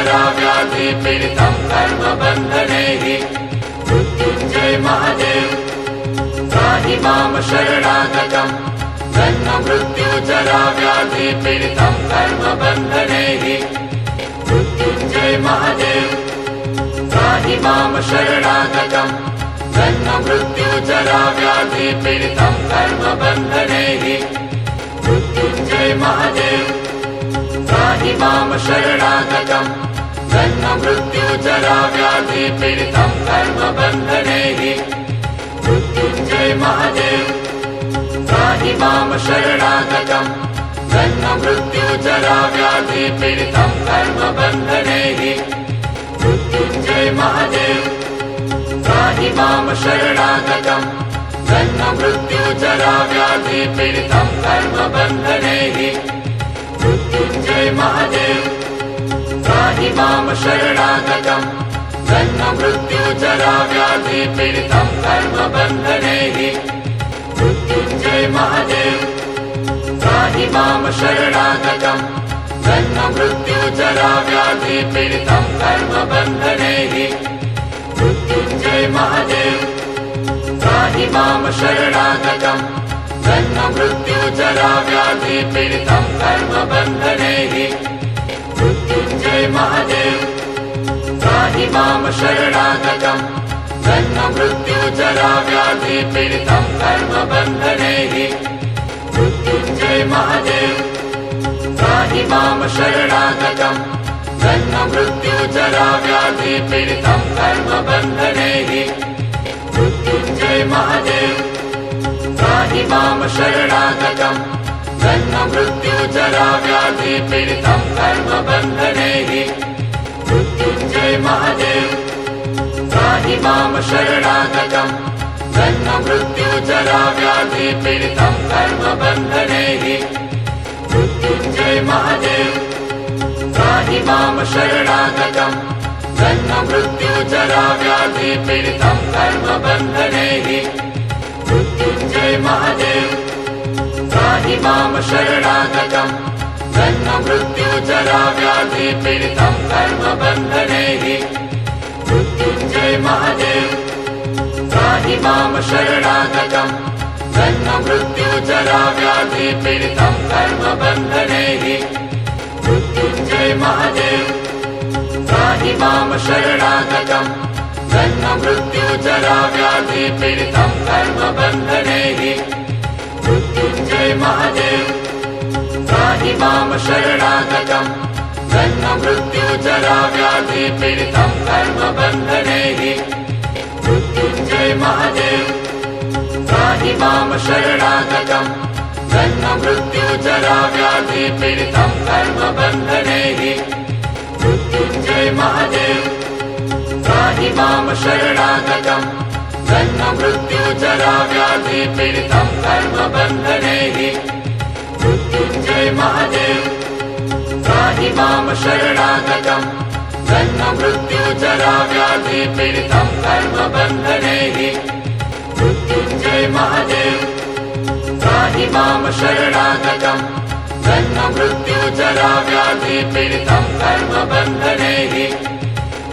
मृत्युजराव्याधिपीडितं कर्मबन्धनैः मृत्युञ्जय महादेव त्राहि मां शरणागतं जन्म मृत्युजराव्याधिपीडितं कर्मबन्धनैः मृत्युञ्जय महादेव त्राहि मां शरणागतं जन्म मृत्युजराव्याधिपीडितं कर्मबन्धनैः मृत्युञ्जय महादेव त्राहि मां शरणागतं जन्म मृत्युजराव्याधिपीडितं कर्मबन्धनैः मृत्युञ्जय महादेव त्राहि मां शरणागतं जन्म मृत्युजराव्याधिपीडितं कर्मबन्धनैः मृत्युञ्जय महादेव त्राहि मां शरणागतं जन्म मृत्युजराव्याधिपीडितं कर्मबन्धनैः मृत्युञ्जय महादेव त्राहि मां शरणागतं जन्म मृत्युजराव्याधिपीडितं कर्मबन्धनैः मृत्युञ्जय महादेव त्राहि मां शरणागतं जन्म मृत्युजराव्याधिपीडितं कर्मबन्धनैः मृत्युञ्जय महादेव त्राहि मां शरणागतं जन्म मृत्युजराव्याधिपीडितं कर्मबन्धनैः मृत्युञ्जय महादेव त्राहि मां शरणागतं जन्म मृत्युजराव्याधिपीडितं कर्मबन्धनैः मृत्युञ्जय महादेव त्राहि मां शरणागतं जन्म मृत्युजराव्याधिपीडितं कर्मबन्धनैः मृत्युञ्जय महादेव त्राहि मां शरणागतं जन्म मृत्युजराव्याधिपीडितं कर्मबन्धनैः मृत्युञ्जय महादेव त्राहि मां शरणागतं जन्म मृत्युजराव्याधिपीडितं कर्मबन्धनैः मृत्युञ्जय महादेव त्राहि मां शरणागतं जन्म मृत्युजराव्याधिपीडितं कर्मबन्धनैः मृत्युञ्जय महादेव त्राहि मां शरणागतं जन्म मृत्युजराव्याधिपीडितं कर्मबन्धनैः मृत्युञ्जय महादेव त्राहि मां शरणागतं जन्म मृत्युजराव्याधिपीडितं कर्मबन्धनैः मृत्युञ्जय महादेव त्राहि मां शरणागतं जन्म मृत्युजराव्याधिपीडितं कर्मबन्धनैः मृत्युञ्जय महादेव त्राहि मां शरणागतं जन्म मृत्युजराव्याधिपीडितं कर्मबन्धनैः मृत्युञ्जय महादेव त्राहि मां शरणागतं जन्म मृत्युजराव्याधिपीडितं कर्मबन्धनैः मृत्युञ्जय महादेव त्राहि मां शरणागतं जन्म मृत्युजराव्याधिपीडितं कर्मबन्धनैः मृत्युञ्जय महादेव त्राहि मां शरणागतं जन्म मृत्युजराव्याधिपीडितं कर्मबन्धनैः मृत्युञ्जय महादेव त्राहि मां शरणागतं जन्म मृत्युजराव्याधिपीडितं कर्मबन्धनैः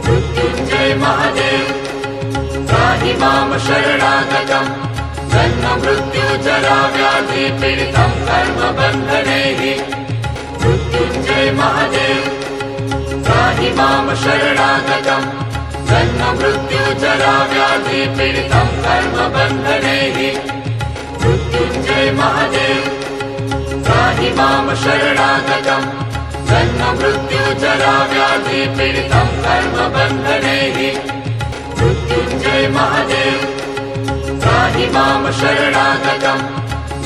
मृत्युञ्जय महादेव त्राहि मां शरणागतं जन्म मृत्युजराव्याधिपीडितं कर्मबन्धनैः मृत्युञ्जय महादेव त्राहि मां शरणागतं जन्म मृत्युजराव्याधिपीडितं कर्मबन्धनैः मृत्युञ्जय महादेव त्राहि मां शरणागतं जन्म मृत्युजराव्याधिपीडितं कर्मबन्धनैः मृत्युञ्जय महादेव त्राहि मां शरणागतं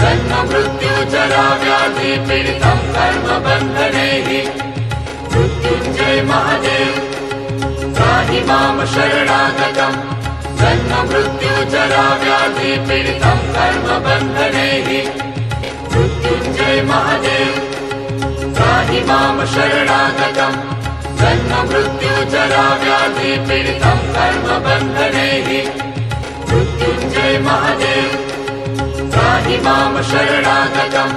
जन्म मृत्युजराव्याधिपीडितं कर्मबन्धनैः मृत्युञ्जय महादेव त्राहि मां शरणागतं जन्म मृत्युजराव्याधिपीडितं कर्मबन्धनैः मृत्युञ्जय महादेव त्राहि मां शरणागतं जन्म मृत्युजराव्याधिपीडितं कर्मबन्धनैः मृत्युञ्जय महादेव त्राहि मां शरणागतं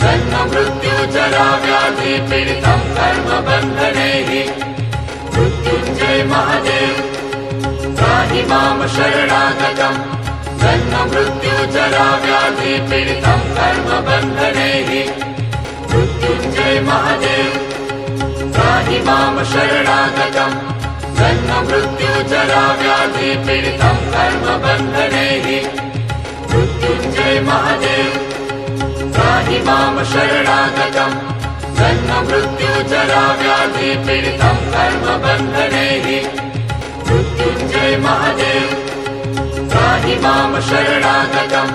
जन्म मृत्युजराव्याधिपीडितं कर्मबन्धनैः मृत्युञ्जय महादेव त्राहि मां शरणागतं जन्म मृत्युजरा व्याधि पीडितं कर्मबन्धनैः मृत्युञ्जय महादेव त्राहि मां शरणागतं जन्म मृत्युजरा व्याधि पीडितं कर्मबन्धनैः मृत्युञ्जय महादेव त्राहि मां शरणागतं जन्म मृत्युजरा व्याधि पीडितं कर्मबन्धनैः मृत्युञ्जय महादेव त्राहि मां शरणागतं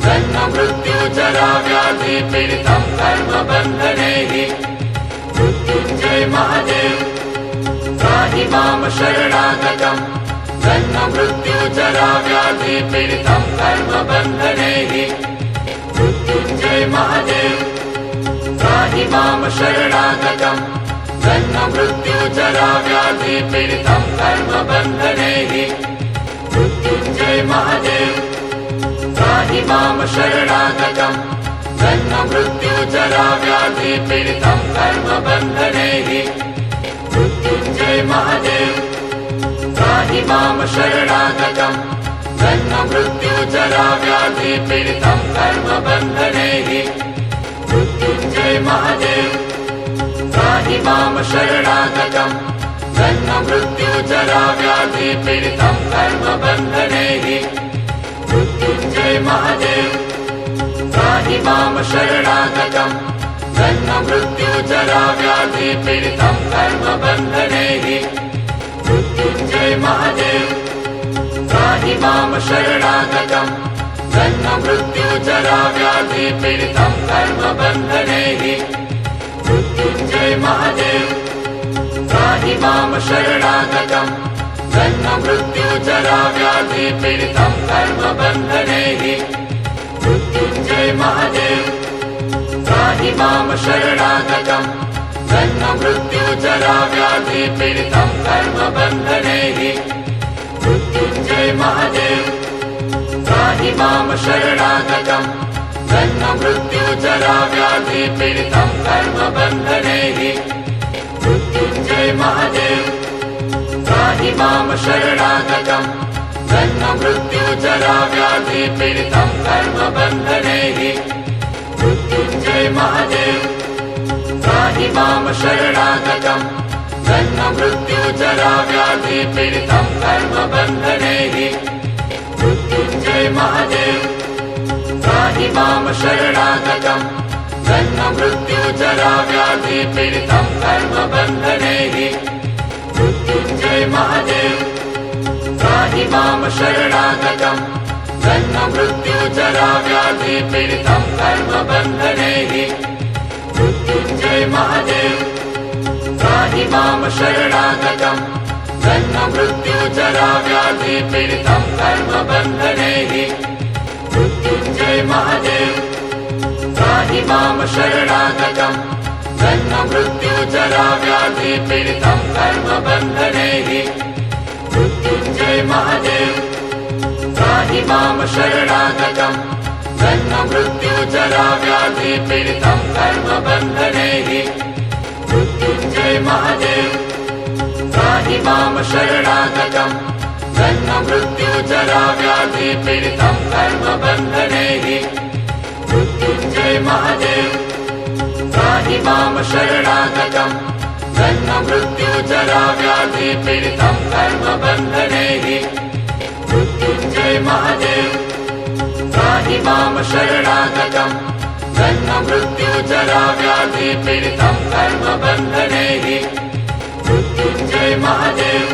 जन्म मृत्युजरा व्याधि पीडितं कर्मबन्धनैः मृत्युञ्जय महादेव त्राहि मां शरणागतं जन्म मृत्युजरा व्याधि पीडितं कर्मबन्धनैः मृत्युञ्जय महादेव त्राहि मां शरणागतं जन्म मृत्युजरा व्याधि पीडितं कर्मबन्धनैः मृत्युञ्जय महादेव त्राहि मां शरणागतं जन्म मृत्युजरा व्याधि पीडितं कर्मबन्धनैः मृत्युञ्जय महादेव त्राहि मां शरणागतं जन्म मृत्युजरा व्याधि पीडितं कर्मबन्धनैः मृत्युञ्जय महादेव त्राहि मां शरणागतं जन्म मृत्युजरा व्याधि पीडितं कर्मबन्धनैः मृत्युञ्जय महादेव त्राहि मां शरणागतं जन्म मृत्युजरा व्याधि पीडितं कर्मबन्धनैः मृत्युञ्जय महादेव त्राहि मां शरणागतं जन्म मृत्युजरा व्याधि पीडितं कर्मबन्धनैः मृत्युञ्जय महादेव त्राहि मां शरणागतं जन्म मृत्युजरा व्याधि पीडितं कर्मबन्धनैः मृत्युञ्जय महादेव त्राहि मां शरणागतं जन्म मृत्युजरा व्याधि पीडितं कर्मबन्धनैः मृत्युञ्जय महादेव त्राहि मां शरणागतं जन्म मृत्युजरा व्याधि पीडितं कर्मबन्धनैः मृत्युञ्जय महादेव त्राहि मां शरणागतं जन्म मृत्युजरा व्याधि पीडितं कर्मबन्धनैः मृत्युञ्जय महादेव त्राहि मां शरणागतं जन्म मृत्युजरा व्याधि पीडितं कर्मबन्धनैः मृत्युञ्जय महादेव त्राहि मां शरणागतं जन्म मृत्युजरा व्याधि पीडितं कर्मबन्धनैः मृत्युञ्जय महादेव त्राहि मां शरणागतं जन्म मृत्युजरा व्याधि पीडितं कर्मबन्धनैः मृत्युञ्जय महादेव त्राहि मां शरणागतं जन्म मृत्युजरा व्याधि पीडितं कर्मबन्धनैः मृत्युञ्जय महादेव त्राहि मां शरणागतं जन्म मृत्युजरा व्याधि पीडितं कर्मबन्धनैः मृत्युञ्जय महादेव त्राहि मां शरणागतं जन्म मृत्युजरा व्याधि पीडितं कर्मबन्धनैः मृत्युञ्जय महादेव त्राहि मां शरणागतं जन्म मृत्युजरा व्याधि पीडितं कर्मबन्धनैः मृत्युञ्जय महादेव त्राहि मां शरणागतं जन्म मृत्युजरा व्याधि पीडितं कर्मबन्धनैः मृत्युञ्जय महादेव त्राहि मां शरणागतं जन्म मृत्युजरा व्याधि पीडितं कर्मबन्धनैः मृत्युञ्जय महादेव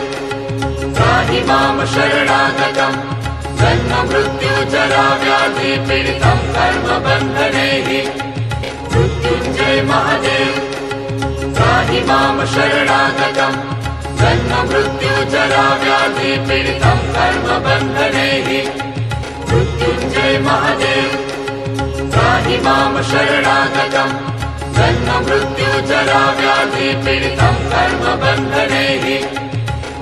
त्राहि मां शरणागतं जन्म मृत्युजरा व्याधि पीडितं कर्मबन्धनैः मृत्युञ्जय महादेव त्राहि मां शरणागतं जन्म मृत्युजरा व्याधि पीडितं कर्मबन्धनैः मृत्युञ्जय महादेव त्राहि मां शरणागतं जन्म मृत्युजरा व्याधि पीडितं कर्मबन्धनैः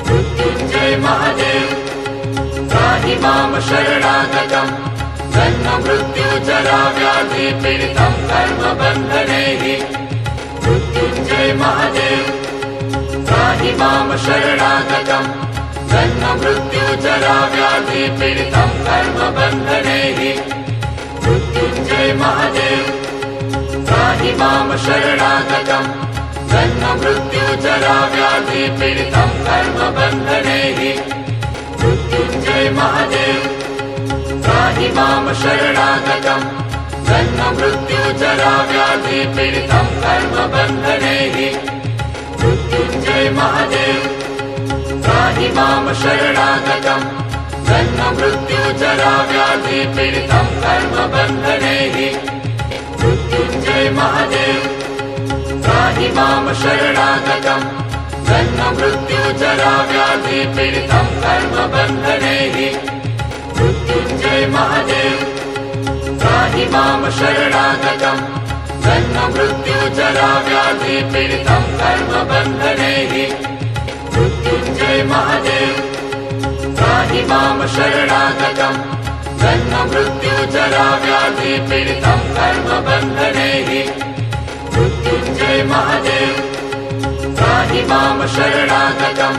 मृत्युञ्जय महादेव त्राहि मां शरणागतं जन्म मृत्युजरा व्याधि पीडितं कर्मबन्धनैः मृत्युञ्जय महादेव त्राहि मां शरणागतं जन्ममृत्युजराव्याधिपीडितं कर्मबन्धनैः मृत्युञ्जय महादेव त्राहि मां शरणागतं जन्ममृत्युजराव्याधिपीडितं कर्मबन्धनैः मृत्युञ्जय महादेव त्राहि मां शरणागतं जन्ममृत्युजराव्याधिपीडितं कर्मबन्धनैः मृत्युञ्जय महादेव त्राहि मां शरणागतं जन्ममृत्युजराव्याधिपीडितं कर्मबन्धनैः मृत्युञ्जय महादेव त्राहि मां शरणागतं जन्ममृत्युजराव्याधिपीडितं कर्मबन्धनैः मृत्युञ्जय महादेव त्राहि मां शरणागतं जन्ममृत्युजराव्याधिपीडितं कर्मबन्धनैः मृत्युञ्जय महादेव त्राहि मां शरणागतं जन्ममृत्युजराव्याधिपीडितं कर्मबन्धनैः मृत्युञ्जय महादेव त्राहि मां शरणागतं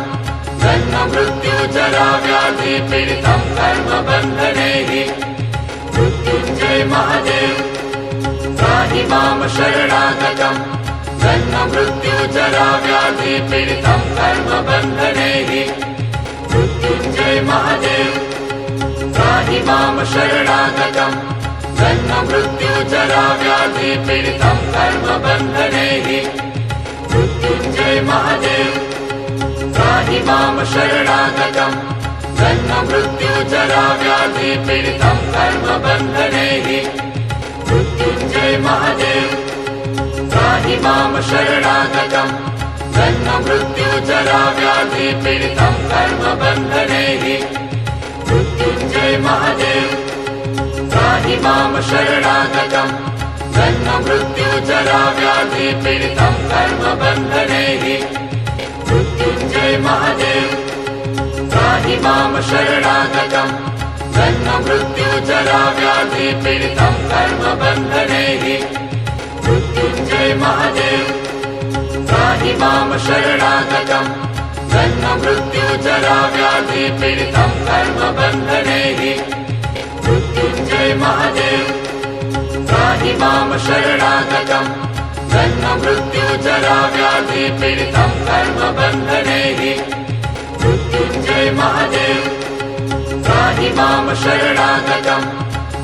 जन्ममृत्युजराव्याधिपीडितं कर्मबन्धनैः मृत्युञ्जय महादेव त्राहि मां शरणागतं जन्ममृत्युजराव्याधिपीडितं कर्मबन्धनैः मृत्युञ्जय महादेव त्राहि मां शरणागतं जन्ममृत्युजराव्याधिपीडितं कर्मबन्धनैः मृत्युञ्जय महादेव त्राहि मां शरणागतं जन्ममृत्युजराव्याधिपीडितं कर्मबन्धनैः मृत्युञ्जय महादेव त्राहि मां शरणागतं जन्ममृत्युजराव्याधिपीडितं कर्मबन्धनैः मृत्युञ्जय महादेव त्राहि मां शरणागतं जन्ममृत्युजराव्याधिपीडितं कर्मबन्धनैः मृत्युञ्जय महादेव त्राहि मां शरणागतं जन्ममृत्युजराव्याधिपीडितं कर्मबन्धनैः मृत्युञ्जय महादेव त्राहि मां शरणागतं जन्ममृत्युजराव्याधिपीडितं कर्मबन्धनैः मृत्युञ्जय महादेव त्राहि मां शरणागतं जन्ममृत्युजराव्याधिपीडितं कर्मबन्धनैः मृत्युञ्जय महादेव त्राहि मां शरणागतं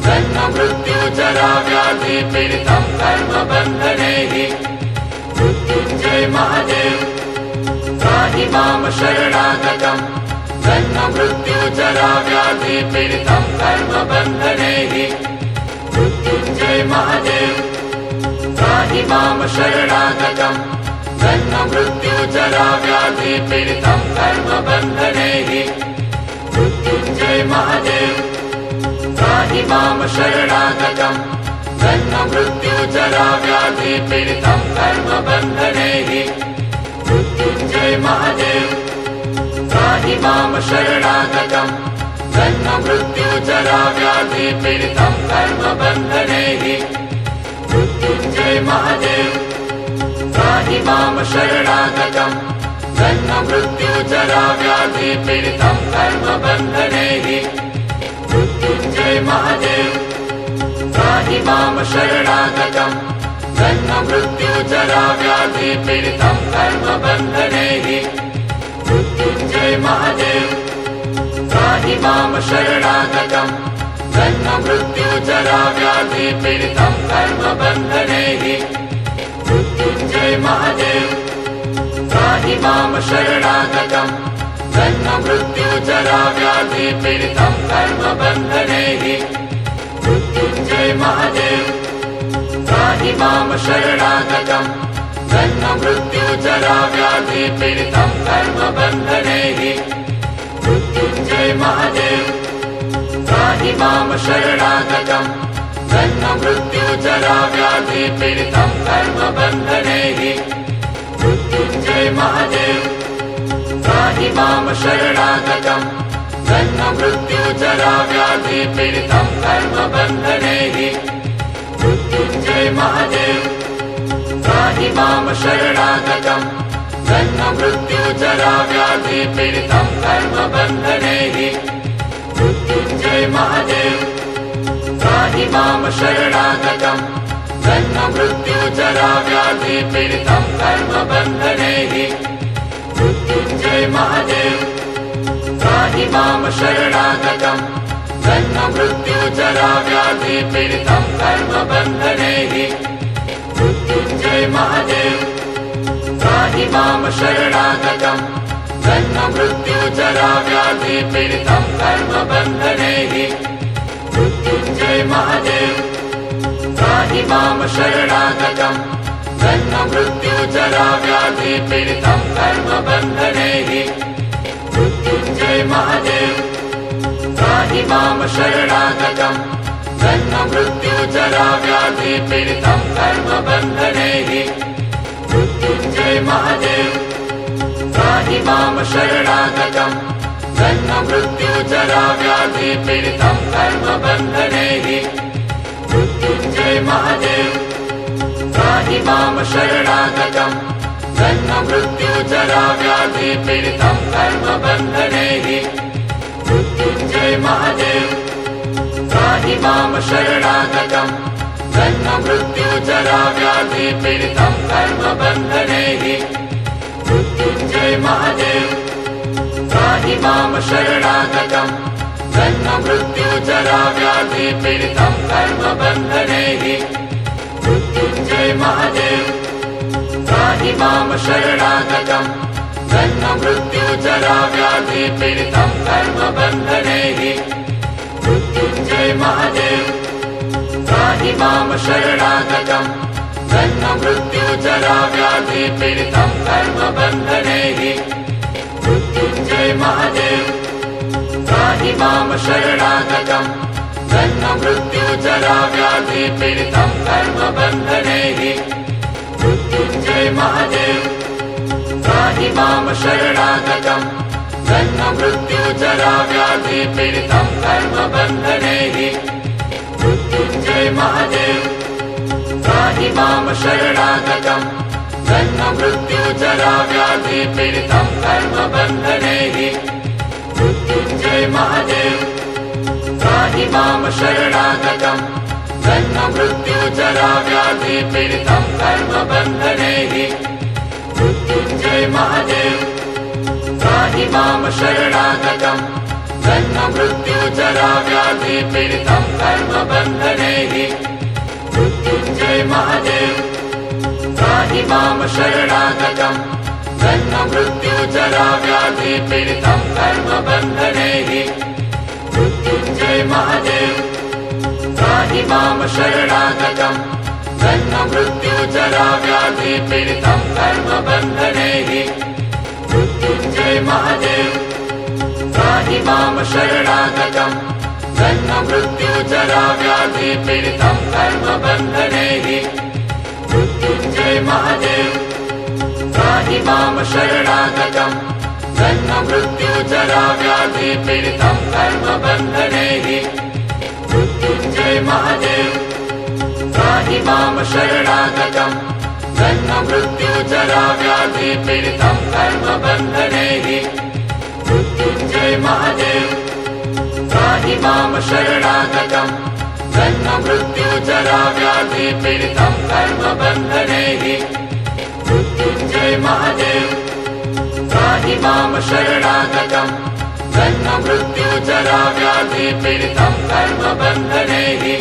जन्ममृत्युजराव्याधिपीडितं कर्मबन्धनैः मृत्युञ्जय महादेव त्राहि मां शरणागतं जन्ममृत्युजराव्याधिपीडितं कर्मबन्धनैः मृत्युञ्जय महादेव त्राहि मां शरणागतं जन्ममृत्युजराव्याधिपीडितं कर्मबन्धनैः मृत्युञ्जय महादेव त्राहि मां शरणागतं जन्ममृत्युजराव्याधिपीडितं कर्मबन्धनैः मृत्युञ्जय महादेव त्राहि मां शरणागतं जन्ममृत्युजराव्याधिपीडितं कर्मबन्धनैः मृत्युञ्जय महादेव त्राहि मां शरणागतं जन्ममृत्युजराव्याधिपीडितं कर्मबन्धनैः मृत्युञ्जय महादेव त्राहि मां शरणागतं जन्ममृत्युजराव्याधिपीडितं कर्मबन्धनैः मृत्युञ्जय महादेव त्राहि मां शरणागतं जन्ममृत्युजराव्याधिपीडितं कर्मबन्धनैः मृत्युञ्जय महादेव त्राहि मां शरणागतं जन्ममृत्युजराव्याधिपीडितं कर्मबन्धनैः मृत्युञ्जय महादेव त्राहि मां शरणागतं जन्ममृत्युजराव्याधिपीडितं कर्मबन्धनैः मृत्युञ्जय महादेव त्राहि मां शरणागतं जन्ममृत्युजराव्याधिपीडितं कर्मबन्धनैः मृत्युञ्जय महादेव त्राहि मां शरणागतं जन्ममृत्युजराव्याधिपीडितं कर्मबन्धनैः मृत्युञ्जय महादेव त्राहि मां शरणागतं जन्म मृत्यु जरा व्याधि पीडितं कर्मबन्धने हि मृत्युञ्जय महादेव त्राहि मां शरणागतम् जन्म मृत्यु जरा व्याधि पीडितं कर्मबन्धने हि मृत्युञ्जय महादेव त्राहि मां शरणागतम् जन्म मृत्यु जरा व्याधि पीडितं कर्मबन्धने हि मृत्युञ्जय महादेव त्राहि मां शरणागतम् जन्म मृत्यु जरा व्याधि पीडितं कर्मबन्धने हि मृत्युञ्जय महादेव त्राहि मां शरणागतम् जन्म मृत्यु जरा व्याधि पीडितं कर्मबन्धने हि मृत्युञ्जय महादेव त्राहि मां शरणागतम् जन्म मृत्यु जरा व्याधि पीडितं कर्मबन्धने हि मृत्युञ्जय महादेव त्राहि मां शरणागतम् जन्म मृत्यु जरा व्याधि पीडितं कर्मबन्धने हि मृत्युञ्जय महादेव त्राहि मां शरणागतम् जन्म मृत्यु जरा व्याधि पीडितं कर्मबन्धने हि मृत्युञ्जय महादेव त्राहि मां शरणागतम् जन्म मृत्यु जरा व्याधि पीडितं कर्मबन्धने हि मृत्युञ्जय महादेव त्राहि मां शरणागतम् जन्म मृत्यु जरा व्याधि पीडितं कर्मबन्धने हि मृत्युञ्जय महादेव त्राहि मां शरणागतम् जन्म मृत्यु जरा व्याधि पीडितं कर्मबन्धने हि मृत्युञ्जय महादेव त्राहि मां शरणागतम् जन्म मृत्यु जरा व्याधि पीडितं कर्मबन्धने हि मृत्युञ्जय महादेव त्राहि मां शरणागतम् जन्म मृत्यु जरा व्याधि पीडितं कर्मबन्धने हि मृत्युञ्जय महादेव त्राहि मां शरणागतम् जन्म मृत्यु जरा व्याधि पीडितं कर्मबन्धने हि मृत्युञ्जय महादेव त्राहि मां शरणागतम् जन्म मृत्यु जरा व्याधि पीडितं कर्मबन्धने हि मृत्युञ्जय महादेव त्राहि मां शरणागतम् जन्म मृत्यु जरा व्याधि पीडितं कर्मबन्धने हि मृत्युञ्जय महादेव त्राहि मां शरणागतम् जन्म मृत्यु जरा व्याधि पीडितं कर्मबन्धने हि मृत्युञ्जय महादेव त्राहि मां शरणागतम् जन्म मृत्यु जरा व्याधि पीडितं कर्मबन्धने हि मृत्युञ्जय महादेव त्राहि मां शरणागतम् जन्म मृत्यु जरा व्याधि पीडितं कर्मबन्धने हि मृत्युञ्जय महादेव त्राहि मां शरणागतम् जन्म मृत्यु जरा व्याधि पीडितं कर्मबन्धने हि मृत्युञ्जय महादेव त्राहि मां शरणागतम् जन्म मृत्यु जरा व्याधि पीडितं कर्मबन्धने हि मृत्युञ्जय महादेव त्राहि मां शरणागतम् जन्म मृत्यु जरा व्याधि पीडितं कर्मबन्धने हि मृत्युञ्जय महादेव त्राहि मां शरणागतम् जन्म मृत्यु जरा व्याधि पीडितं कर्मबन्धने हि मृत्युञ्जय महादेव त्राहि मां शरणागतम् जन्म मृत्यु जरा व्याधि पीडितं कर्मबन्धने हि